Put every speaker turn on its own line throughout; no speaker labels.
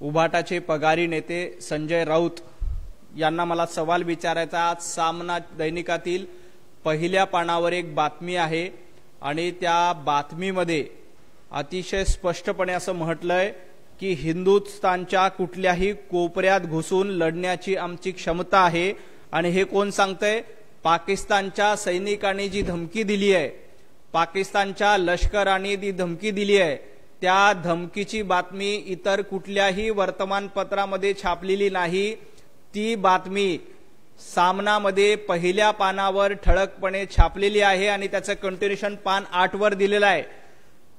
उभाटाचे पगारी नेते संजय राऊत यांना मला सवाल विचारायचा। आज सामना दैनिकातील पहिल्या पानावर एक बातमी आहे आणि त्या बातमीमध्ये अतिशय स्पष्टपणे असं म्हटलंय की हिंदुस्थानच्या कुठल्याही कोपऱ्यात घुसून लढण्याची आमची क्षमता आहे। आणि हे कोण सांगतंय? पाकिस्तानच्या सैनिकांनी जी धमकी दिली आहे, पाकिस्तानच्या लष्कराने जी धमकी दिली आहे, त्या धमकीची बातमी इतर कुठल्याही वर्तमानपत्रामध्ये छापलेली नाही। ती बातमी सामनामध्ये पहिल्या पानावर ठळकपणे छापलेली आहे आणि त्याचं कंटिन्यूशन पान 8 वर दिलेलं आहे।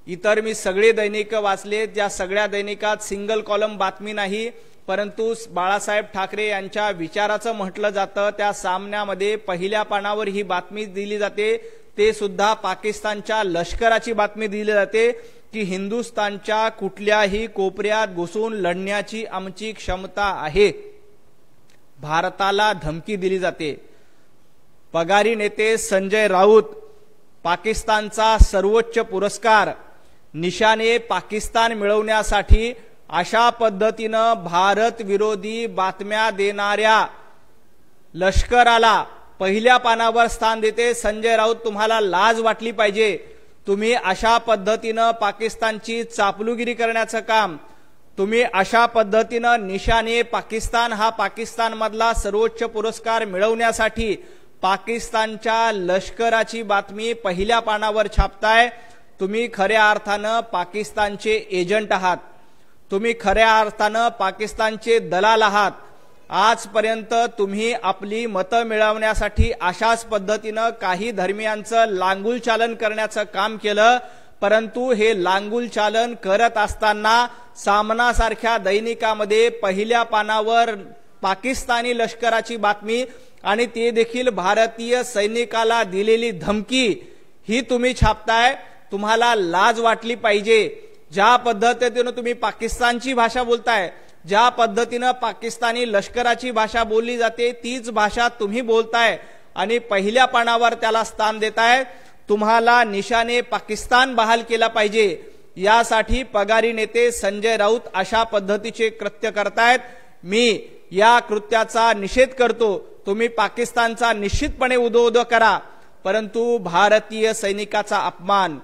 इतर मी सगळे दैनिक वाचले, त्या सगळ्या दैनिकात सिंगल कॉलम बातमी नाही, परंतु बाळासाहेब ठाकरे यांच्या विचाराचं म्हटलं जातं। त्या सामन्यामध्ये पहिल्या पानावर ही बातमी दिली जाते, ते सुद्धा पाकिस्तानच्या लष्कराची बातमी दिली जाते की हिंदुस्थानच्या कुठल्याही कोपऱ्यात घुसून लढण्याची आमची क्षमता आहे। भारताला धमकी दिली जाते। पगारी नेते संजय राऊत पाकिस्तानचा सर्वोच्च पुरस्कार निशाने पाकिस्तान मिळवण्यासाठी अशा पद्धतीनं भारत विरोधी बातम्या देणाऱ्या लष्कराला पहिल्या पानावर स्थान देते। संजय राऊत, तुम्हाला लाज वाटली पाहिजे। तुम्ही अशा पद्धतीनं पाकिस्तानची चापलुगिरी करण्याचं काम, तुम्ही अशा पद्धतीनं निशाने पाकिस्तान हा पाकिस्तानमधला सर्वोच्च पुरस्कार मिळवण्यासाठी पाकिस्तानच्या लष्कराची बातमी पहिल्या पानावर छापताय। तुम्ही खऱ्या अर्थानं पाकिस्तानचे एजंट आहात, तुम्ही खऱ्या अर्थानं पाकिस्तानचे दलाल आहात। आजपर्यंत तुम्ही आपली मतं मिळवण्यासाठी अशाच पद्धतीनं काही धर्मियांचं लांगुल चालन करण्याचं काम केलं, परंतु हे लांगुल चालन करत असताना सामनासारख्या दैनिकामध्ये पहिल्या पानावर पाकिस्तानी लष्कराची बातमी आणि ते देखील भारतीय सैनिकाला दिलेली धमकी ही तुम्ही छापताय। तुम्हाला लाज वाटली पाहिजे। ज्या पद्धतीनं तुम्ही पाकिस्तानची भाषा बोलताय, ज्या पद्धतीनं पाकिस्तानी लष्कराची भाषा बोलली जाते, तीच भाषा तुम्ही बोलताय आणि पहिल्या पानावर त्याला स्थान देताय। तुम्हाला निशाने पाकिस्तान बहाल केला पाहिजे। यासाठी पगारी नेते संजय राऊत अशा पद्धतीचे कृत्य करतायत। मी या कृत्याचा निषेध करतो। तुम्ही पाकिस्तानचा निश्चितपणे उदो करा, परंतु भारतीय सैनिकाचा अपमान,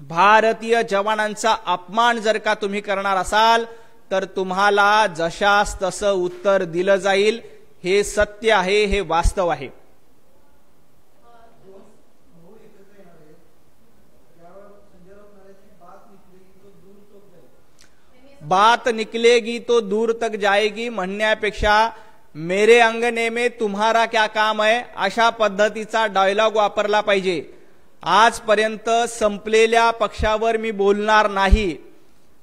भारतीय जवानांचा अपमान जर का तुम्ही करणार असाल तर तुम्हाला जशास तसं उत्तर दिलं जाईल। हे सत्य आहे, हे वास्तव आहे। बात निकलेगी तो दूर तक जाएगी म्हणण्यापेक्षा मेरे अंगने में तुम्हारा क्या काम है अशा पद्धतीचा डायलॉग वापरला पाहिजे। आजपर्यंत संपलेल्या पक्षावर मी बोलणार नाही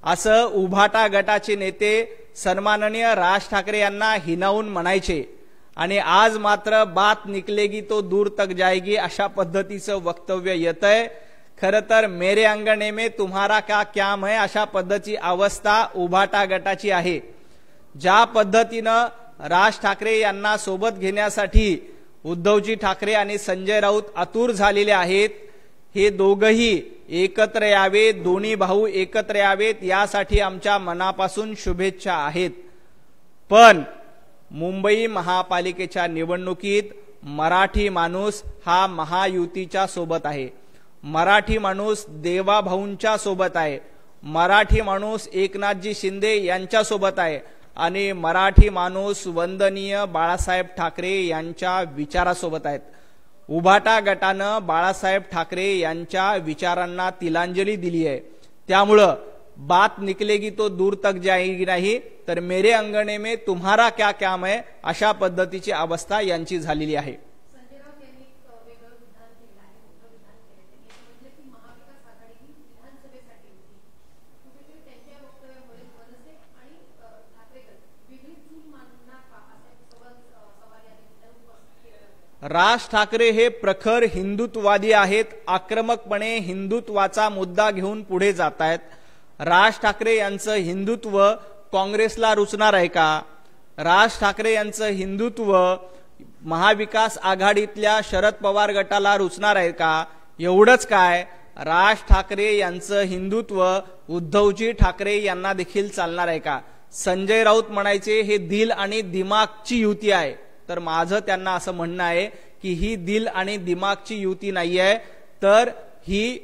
असं उभाटा गटाचे नेते सन्माननीय राज ठाकरे यांना हिनावून म्हणायचे आणि आज मात्र बात निकलेगी तो दूर तक जाएगी अशा पद्धतीचं वक्तव्य येतंय। खरं तर मेरे अंगणे में तुम्हारा क्या काम है अशा पद्धतीची अवस्था उभाटा गटाची आहे। ज्या पद्धतीनं राज ठाकरे यांना सोबत घेण्यासाठी उद्धवजी ठाकरे आणि संजय राऊत आतुर झालेले आहेत, हे दोघंही एकत्र यावेत, दोन्ही भाऊ एकत्र यावेत, यासाठी आमच्या मनापासून शुभेच्छा आहेत। पण मुंबई महापालिकेच्या निवडणुकीत मराठी माणूस हा महायुतीच्या सोबत आहे, मराठी माणूस देवाभाऊंच्या सोबत आहे, मराठी माणूस एकनाथजी शिंदे यांच्या सोबत आहे आणि मराठी माणूस वंदनीय बाळासाहेब ठाकरे यांच्या विचारासोबत आहेत। उभाटा गटानं बाळासाहेब ठाकरे यांच्या विचारांना तिलांजली दिली आहे। त्यामुळं बात निकलेगी तो दूर तक जाएगी नाही तर मेरे अंगणे में तुम्हारा क्या काम है अशा पद्धतीची अवस्था यांची झालेली आहे। राज ठाकरे हे प्रखर हिंदुत्ववादी आहेत, आक्रमकपणे हिंदुत्वाचा मुद्दा घेऊन पुढे जात आहेत। राज ठाकरे यांचं हिंदुत्व काँग्रेसला रुचणार आहे का? राज ठाकरे यांचं हिंदुत्व महाविकास आघाडीतल्या शरद पवार गटाला रुचणार आहे का? एवढंच काय, राज ठाकरे यांचं हिंदुत्व उद्धवजी ठाकरे यांना देखील चालणार आहे का? संजय राऊत म्हणायचे हे दिल आणि दिमागची युती आहे, तर माझं त्यांना असं म्हणणं आहे की ही दिल आणि दिमागची युती नाही आहे, तर ही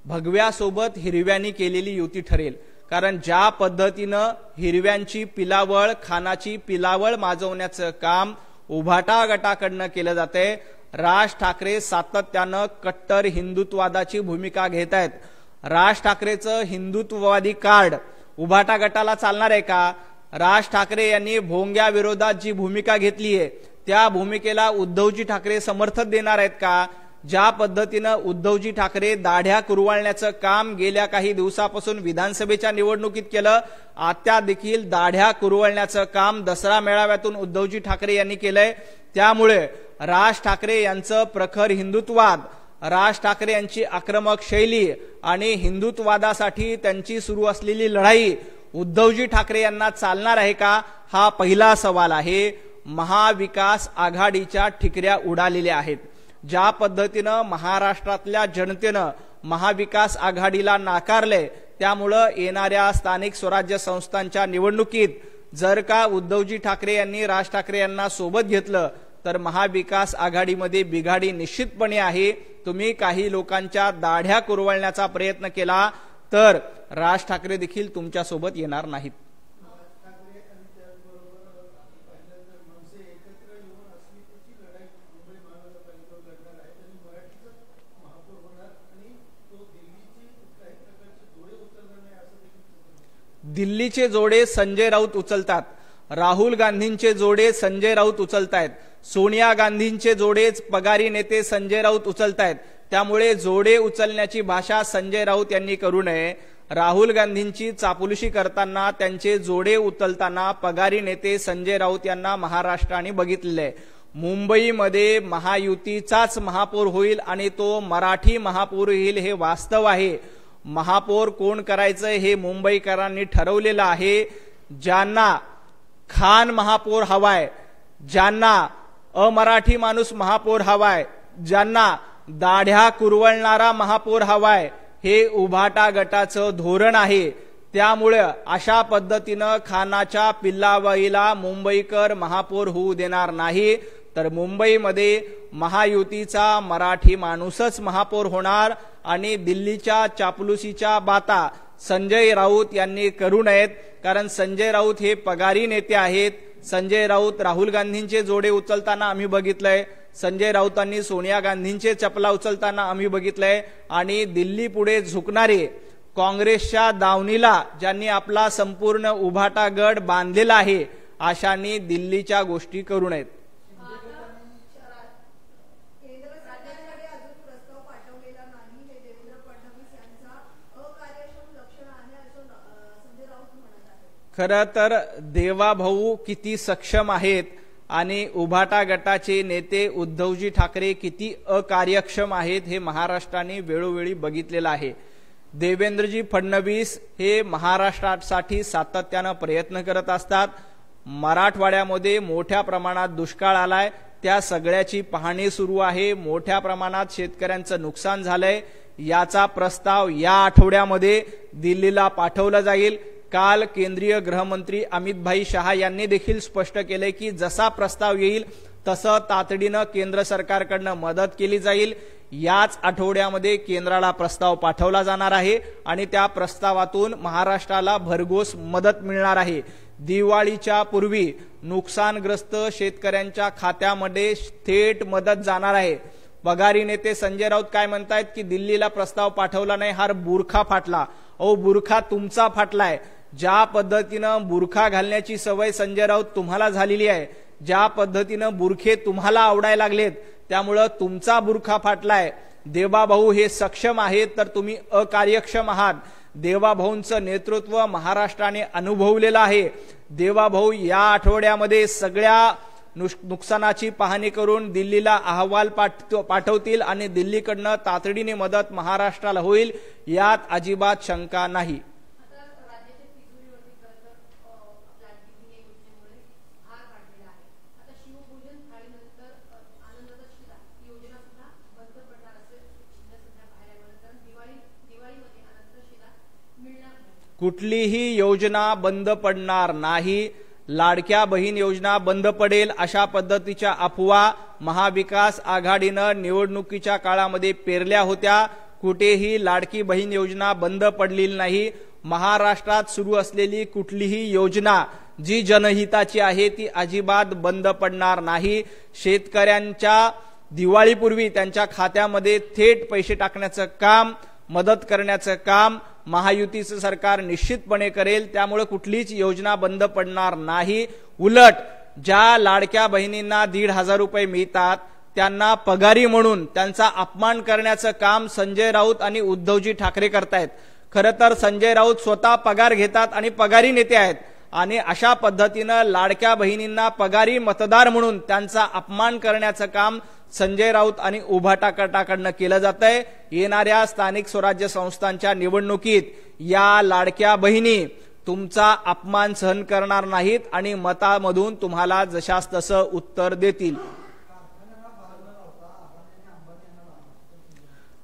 भगव्यासोबत हिरव्यांनी केलेली युती ठरेल. कारण ज्या पद्धतीनं हिरव्यांची पिलावळ, खानाची पिलावळ माजवण्याचं काम उभाटा गटाकडनं केलं जातंय, राज ठाकरे सातत्यानं कट्टर हिंदुत्ववादाची भूमिका घेत आहेत. राज ठाकरेचं हिंदुत्ववादी कार्ड उभाटा गटाला चालणार आहे का? राज ठाकरे यांनी भोंग्या विरोधात जी भूमिका घेतली आहे त्या भूमिकेला उद्धवजी ठाकरे समर्थन देणार आहेत का? ज्या पद्धतीनं उद्धवजी ठाकरे दाढ्या कुरवाळण्याचं काम गेल्या काही दिवसापासून विधानसभेच्या निवडणुकीत केलं, आता देखील दाढ्या कुरवाळण्याचं काम दसरा मेळाव्यातून उद्धवजी ठाकरे यांनी केलंय. त्यामुळे राज ठाकरे यांचं प्रखर हिंदुत्ववाद, राज ठाकरे यांची आक्रमक शैली आणि हिंदुत्ववादासाठी त्यांची सुरू असलेली लढाई उद्धवजी ठाकरे यांना चालणार आहे का, हा पहिला सवाल आहे. महाविकास आघाडीच्या ठिकऱ्या उडालेल्या आहेत. ज्या पद्धतीनं महाराष्ट्रातल्या जनतेनं महाविकास आघाडीला नाकारले, त्यामुळं येणाऱ्या स्थानिक स्वराज्य संस्थांच्या निवडणुकीत जर का उद्धवजी ठाकरे यांनी राज ठाकरे यांना सोबत घेतलं तर महाविकास आघाडीमध्ये बिघाडी निश्चितपणे आहे. तुम्ही काही लोकांच्या दाढ्या कुरवळण्याचा प्रयत्न केला तर राज ठाकरे देखील तुमच्या सोबत येणार नाहीत. दिल्लीचे जोडे संजय राऊत उचलतात, राहुल गांधींचे जोडे संजय राऊत उचलतायत, सोनिया गांधींचे जोडेच पगारी नेते संजय राऊत उचलतायत. त्यामुळे जोडे उचलण्याची भाषा संजय राऊत यांनी करू नये. राहुल गांधींची चापलुसी करताना, त्यांचे जोडे उचलताना पगारी नेते संजय राऊत यांना महाराष्ट्राने बघितलेले. मुंबईमध्ये महायुतीचाच महापौर होईल आणि तो मराठी महापौर होईल हे वास्तव आहे. महापौर कोण करायचं हे मुंबईकरांनी ठरवलेलं आहे. ज्यांना खान महापौर हवाय, ज्यांना अमराठी माणूस महापौर हवाय, ज्यांना दाढ्या कुरवळणारा महापौर हवाय, हे उभाटा गटाचं धोरण आहे. त्यामुळे अशा पद्धतीनं खानाच्या पिल्लाबाईला मुंबईकर महापौर होऊ देणार नाही, तर मुंबईमध्ये महायुतीचा मराठी माणूसच महापौर होणार. आणि दिल्लीच्या चापलुसीच्या बाता संजय राऊत यांनी करू नयेत, कारण संजय राऊत हे पगारी नेते आहेत. संजय राऊत राहुल गांधींचे जोडे उचलताना आम्ही बघितलंय, संजय राऊतांनी सोनिया गांधींचे चपला उचलताना आम्ही बघितलंय. आणि दिल्ली पुढे झुकणारे काँग्रेसच्या दावणीला ज्यांनी आपला संपूर्ण उभाटा गड बांधलेला आहे, अशांनी दिल्लीच्या गोष्टी करू नयेत. खरं तर देवाभाऊ किती सक्षम आहेत आणि उभाटा गटाचे नेते उद्धवजी ठाकरे किती अकार्यक्षम आहेत हे महाराष्ट्राने वेळोवेळी बघितलेलं आहे. देवेंद्रजी फडणवीस हे महाराष्ट्रासाठी सातत्यानं प्रयत्न करत असतात. मराठवाड्यामध्ये मोठ्या प्रमाणात दुष्काळ आलाय, त्या सगळ्याची पाहणी सुरू आहे. मोठ्या प्रमाणात शेतकऱ्यांचं नुकसान झालंय. याचा प्रस्ताव या आठवड्यामध्ये दिल्लीला पाठवला जाईल. काल केंद्रीय गृहमंत्री अमित भाई शहा यांनी देखील स्पष्ट केले की जसा प्रस्ताव येईल तसं तातडीनं केंद्र सरकारकडनं मदत केली जाईल. याच आठवड्यामध्ये केंद्राला प्रस्ताव पाठवला जाणार आहे आणि त्या प्रस्तावातून महाराष्ट्राला भरघोस मदत मिळणार आहे. दिवाळीच्या पूर्वी नुकसानग्रस्त शेतकऱ्यांच्या खात्यामध्ये थेट मदत जाणार आहे. पगारी नेते संजय राऊत काय म्हणतायत की दिल्लीला प्रस्ताव पाठवला नाही, हा बुरखा फाटला. अहो, बुरखा तुमचा फाटलाय. ज्या पद्धतीनं बुरखा घालण्याची सवय संजय राऊत तुम्हाला झालेली आहे, ज्या पद्धतीनं बुरखे तुम्हाला आवडायला लागलेत, त्यामुळं तुमचा बुरखा फाटलाय. देवाभाऊ हे सक्षम आहेत तर तुम्ही अकार्यक्षम आहात. देवाभाऊंचं नेतृत्व महाराष्ट्राने अनुभवलेलं आहे. देवाभाऊ या आठवड्यामध्ये सगळ्या नुकसानाची पाहणी करून दिल्लीला अहवाल पाठवतील आणि दिल्लीकडनं तातडीने मदत महाराष्ट्राला होईल, यात अजिबात शंका नाही. कुठलीही योजना बंद पडणार नाही. लाडक्या बहीण योजना बंद पडेल अशा पद्धतीच्या अफवा महाविकास आघाडीनं निवडणुकीच्या काळामध्ये पेरल्या होत्या. कुठेही लाडकी बहीण योजना बंद पडलेली नाही. महाराष्ट्रात सुरू असलेली कुठलीही योजना जी जनहिताची आहे ती अजिबात बंद पडणार नाही. शेतकऱ्यांच्या दिवाळीपूर्वी त्यांच्या खात्यामध्ये थेट पैसे टाकण्याचं काम, मदत करण्याचं काम महायुतीचं सरकार निश्चितपणे करेल. त्यामुळे कुठलीच योजना बंद पडणार नाही. उलट ज्या लाडक्या बहिणींना 1,500 रुपये मिळतात त्यांना पगारी म्हणून त्यांचा अपमान करण्याचं काम संजय राऊत आणि उद्धवजी ठाकरे करतायत. खरं तर संजय राऊत स्वतः पगार घेतात आणि पगारी नेते आहेत आणि अशा पद्धतीनं लाडक्या बहिणींना पगारी मतदार म्हणून त्यांचा अपमान करण्याचं काम संजय राऊत आणि उभाटा गटाकडनं केलं जातंय. येणाऱ्या स्थानिक स्वराज्य संस्थांच्या निवडणुकीत या लाडक्या बहिणी तुमचा अपमान सहन करणार नाहीत आणि मतामधून तुम्हाला जशास तसं उत्तर देतील.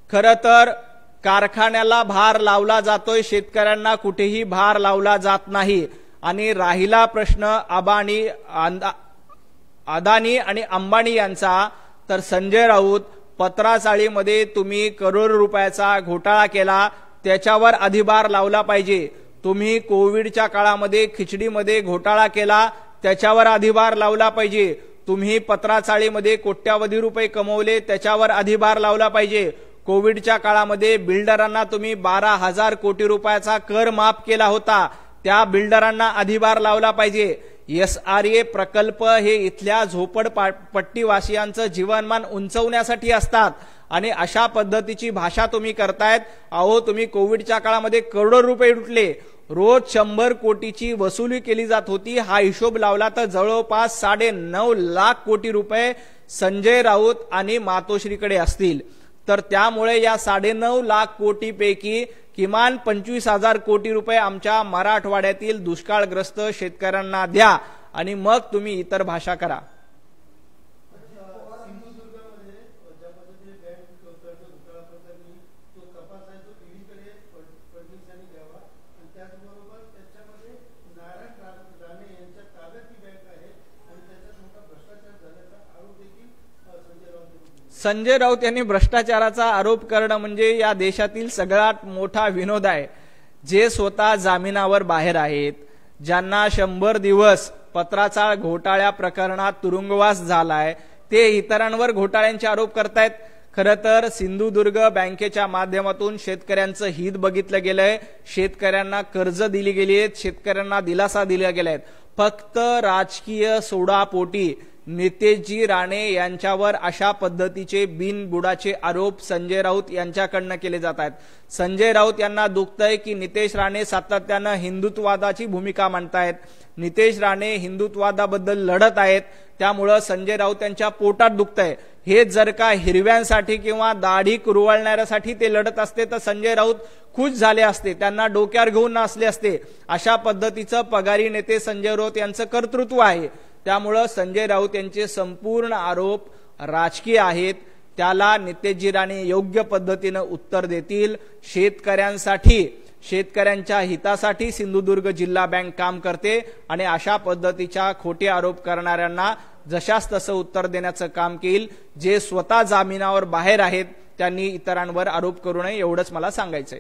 खरं तर कारखान्याला भार लावला जातोय, शेतकऱ्यांना कुठेही भार लावला जात नाही. आणि राहिला प्रश्न अदानी आणि अंबानी यांचा, तर संजय राऊत पत्राचाळीमध्ये तुम्ही करोड रुपयाचा घोटाळा केला त्याच्यावर अधिभार लावला पाहिजे. तुम्ही कोविडच्या काळामध्ये खिचडीमध्ये घोटाळा केला त्याच्यावर अधिभार लावला पाहिजे. तुम्ही पत्राचाळीमध्ये कोट्यावधी रुपये कमवले त्याच्यावर अधिभार लावला पाहिजे. कोविडच्या काळामध्ये बिल्डरांना तुम्ही 12,000 कोटी रुपयाचा कर माफ केला होता, त्या बिल्डरांना अधिभार लावला पाहिजे. SRA प्रकल्प हे इथल्या झोपडपट्टीवासियांचं जीवनमान उंचवण्यासाठी असतात आणि अशा पद्धतीची भाषा तुम्ही करतायत. अहो, तुम्ही कोविडच्या काळामध्ये करोडो रुपये लुटले, रोज 100 कोटीची वसुली केली जात होती. हा हिशोब लावला तर जवळपास 9.5 लाख कोटी रुपये संजय राऊत आणि मातोश्रीकडे असतील. तर त्यामुळे या 9.5 लाख कोटीपैकी किमान 25,000 कोटी रुपये आमच्या मराठवाड्यातील दुष्काळग्रस्त शेतकऱ्यांना द्या आणि मग तुम्ही इतर भाषा करा. संजय राऊत यांनी भ्रष्टाचाराचा आरोप करणं म्हणजे या देशातील सगळ्यात मोठा विनोद आहे. जे स्वतः जामिनावर बाहेर आहेत, ज्यांना 100 दिवस पत्राचाळ घोटाळ्या प्रकरणात तुरुंगवास झालाय, ते इतरांवर घोटाळ्यांचे आरोप करतायत. खरं तर सिंधुदुर्ग बँकेच्या माध्यमातून शेतकऱ्यांचं हित बघितलं गेलंय, शेतकऱ्यांना कर्ज दिली गेली आहेत, शेतकऱ्यांना दिलासा दिला गेलाय. फक्त राजकीय सोडापोटी नितेशजी राणे यांच्यावर अशा पद्धतीचे बिनबुडाचे आरोप संजय राऊत यांच्याकडनं केले जात आहेत. संजय राऊत यांना दुखतंय की नितेश राणे सातत्यानं हिंदुत्ववादाची भूमिका मांडतायत, नितेश राणे हिंदुत्ववादाबद्दल लढत आहेत, त्यामुळं संजय राऊत यांच्या पोटात दुखतंय. हे जर का हिरव्यांसाठी किंवा दाढी कुरवाळणाऱ्यासाठी ते लढत असते तर संजय राऊत खुश झाले असते, त्यांना डोक्यावर घेऊन नसले असते. अशा पद्धतीचं पगारी नेते संजय राऊत यांचं कर्तृत्व आहे. त्यामुळं संजय राऊत यांचे संपूर्ण आरोप राजकीय आहेत. त्याला नितेशजी राणे योग्य पद्धतीनं उत्तर देतील. शेतकऱ्यांसाठी, शेतकऱ्यांच्या हितासाठी सिंधुदुर्ग जिल्हा बँक काम करते आणि अशा पद्धतीच्या खोटे आरोप करणाऱ्यांना जशास तसं उत्तर देण्याचं काम केल. जे स्वतः जामिनावर बाहेर आहेत त्यांनी इतरांवर आरोप करू नये एवढंच मला सांगायचंय.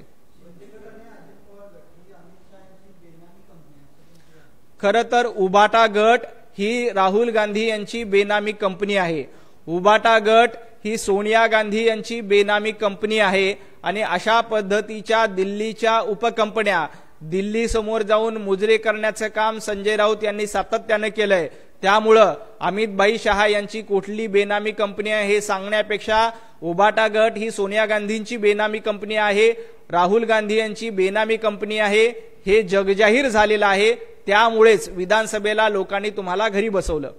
खरं तर उभाटा गट ही राहुल गांधी यांची बेनामी कंपनी आहे. उभाटा गट ही सोनिया गांधी यांची बेनामी कंपनी आहे आणि अशा पद्धतीच्या दिल्लीच्या उपकंपन्या दिल्ली समोर जाऊन मुजरे करण्याचं काम संजय राऊत यांनी सातत्याने केलंय. त्यामुळं अमित भाई शहा यांची कुठली बेनामी कंपनी आहे हे सांगण्यापेक्षा उभाटा गट ही सोनिया गांधींची बेनामी कंपनी आहे, राहुल गांधी यांची बेनामी कंपनी आहे हे जगजाहीर झालेलं आहे. त्यामुळेच विधानसभेला लोकांनी तुम्हाला घरी बसवलं.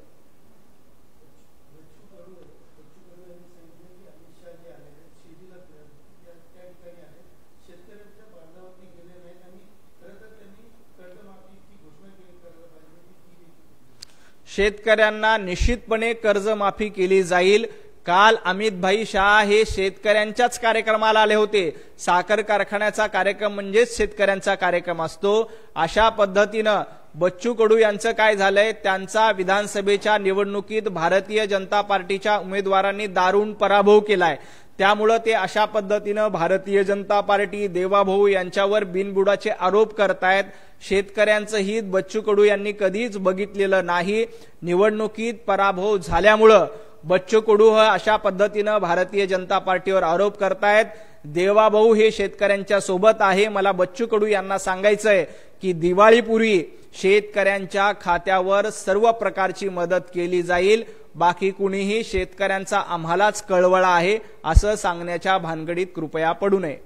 शेतकऱ्यांना निश्चितपणे कर्जमाफी केली जाईल. काल अमित शाह हे शेतकऱ्यांच्याच कार्यक्रमाला आले होते. साखर कारखान्याचा कार्यक्रम म्हणजेच शेतकऱ्यांचा कार्यक्रम असतो. अशा पद्धतीनं बच्चू कडू यांचं काय झालंय, त्यांचा विधानसभेच्या निवडणुकीत भारतीय जनता पार्टीच्या उमेदवारांनी दारुण पराभव केलाय. त्यामुळे ते अशा पद्धतीनं भारतीय जनता पार्टी, देवाभाऊ यांच्यावर बिनबुडाचे आरोप करतायत. शेतकऱ्यांचं हित बच्चू कडू यांनी कधीच बघितलेलं नाही. निवडणुकीत पराभव झाल्यामुळं बच्चू कडू अशा पद्धतीनं भारतीय जनता पार्टीवर आरोप करतायत. देवाभाऊ हे शेतकऱ्यांच्या सोबत आहे. मला बच्चू कडू यांना सांगायचंय की दिवाळीपूर्वी शेतकऱ्यांच्या खात्यावर सर्व प्रकारची मदत केली जाईल. बाकी कुणीही शेतकऱ्यांचा आम्हालाच कळवळा आहे असं सांगण्याच्या भानगडीत कृपया पडू नये.